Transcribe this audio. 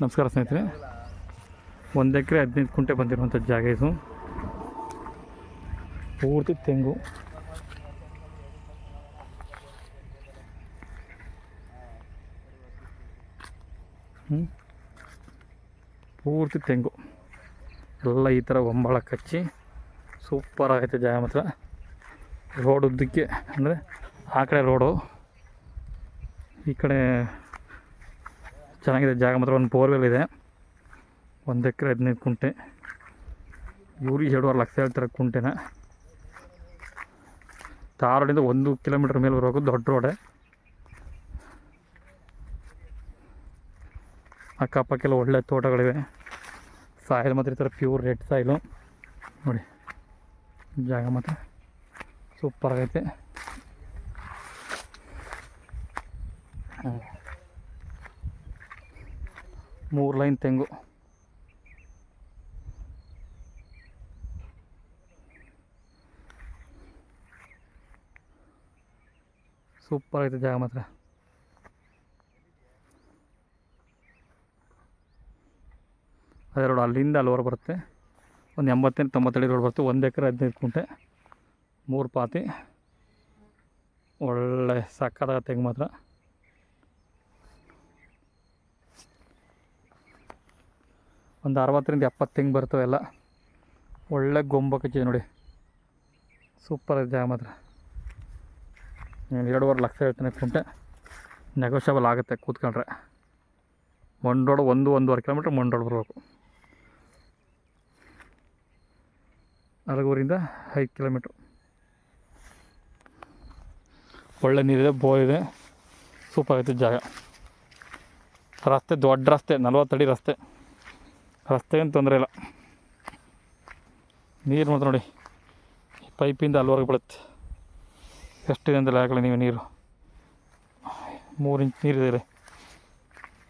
ನಮಸ್ಕಾರ ಸ್ನೇಹಿತರೆ, 1 ಎಕರೆ 15 ಕುಂಟೆ ಬಂದಿರುವಂಥ ಜಾಗ ಇದು. ಪೂರ್ತಿ ತೆಂಗು. ಪೂರ್ತಿ ತೆಂಗು ಎಲ್ಲ ಈ ಥರ ಒಂಬಾಳ ಕಚ್ಚಿ ಸೂಪರ್ ಆಗೈತೆ ಜಾಗ ಮಾತ್ರ. ರೋಡ್ ಉದ್ದಕ್ಕೆ ಅಂದರೆ ಆ ಕಡೆ ರೋಡು, ಈ ಕಡೆ ಚೆನ್ನಾಗಿದೆ ಜಾಗ ಮಾತ್ರ. ಒಂದು ಬೋರ್ವೆಲ್ ಇದೆ. 1 ಎಕರೆ 15 ಕುಂಟೆ. ಇವ್ರಿಗೆ 2.5 ಲಕ್ಷ ಹೇಳ್ತಾರೆ ಕುಂಟೆನ. ತಾರೋಡಿಂದ 1 ಕಿಲೋಮೀಟ್ರ್ ಮೇಲೆ ಬರಬೇಕು, ದೊಡ್ಡ ರೋಡೆ. ಅಕ್ಕಪಕ್ಕೆಲ್ಲ ಒಳ್ಳೆ ತೋಟಗಳಿವೆ. ಸಾಯಿಲ್ ಮಾತ್ರ ಈ ಥರ ಪ್ಯೂರ್ ರೆಡ್ ಸಾಯಿಲು ನೋಡಿ. ಜಾಗ ಮಾತ್ರ ಸೂಪರ್ ಆಗೈತೆ. ಮೂರು ಲೈನ್ ತೆಂಗು. ಸೂಪರ್ ಐತೆ ಜಾಗ ಮಾತ್ರ. ಅದೇ ರೋಡ್ ಅಲ್ಲಿಂದ ಅಲ್ಲಿವರೆಗೆ ಬರುತ್ತೆ. ಒಂದು 80-90 ಅಡಿ ರೋಡ್ ಬರುತ್ತೆ. 1 ಎಕರೆ 15 ಕುಂಟೆ, 3 ಪಾತಿ. ಒಳ್ಳೆ ಸಕ್ಕತ್ತಾಗ ತೆಂಗು ಮಾತ್ರ. ಒಂದು 60-70 ತೆಂಗು ಬರ್ತವೆ ಎಲ್ಲ. ಒಳ್ಳೆ ಗೊಂಬ ಕಚ್ಚಿದೆ ನೋಡಿ. ಸೂಪರ್ ಇದೆ ಜಾಗ ಮಾತ್ರ. 2.5 ಲಕ್ಷ ಹೇಳ್ತಾನೆ ಕುಂಟೆ. ನೆಗೋಷಿಯಬಲ್ ಆಗುತ್ತೆ ಕೂತ್ಕೊಂಡ್ರೆ. ಒಂದು ರೋಡ್ 1-1.5 ಕಿಲೋಮೀಟ್ರ್ ಒಂದು ರೋಡ್ ಬರಬೇಕು. 4.5 5 ಕಿಲೋಮೀಟ್ರ್. ಒಳ್ಳೆ ನೀರಿದೆ, ಬೋರ್ ಇದೆ. ಸೂಪರ್ ಐತೆ ಜಾಗ. ರಸ್ತೆ ದೊಡ್ಡ ರಸ್ತೆ, 40 ಅಡಿ ರಸ್ತೆ. ರಸ್ತೆಗೇನು ತೊಂದರೆ ಇಲ್ಲ. ನೀರು ಮಾತ್ರ ನೋಡಿ, ಪೈಪಿಂದ ಅಲ್ಲಿವರೆಗೆ ಬೀಳುತ್ತೆ. ಎಷ್ಟಿದೆ ಅಂದರೆ ಹಾಕಲಿ ನೀವು ನೀರು. 3 ಇಂಚ್ ನೀರಿದೆ.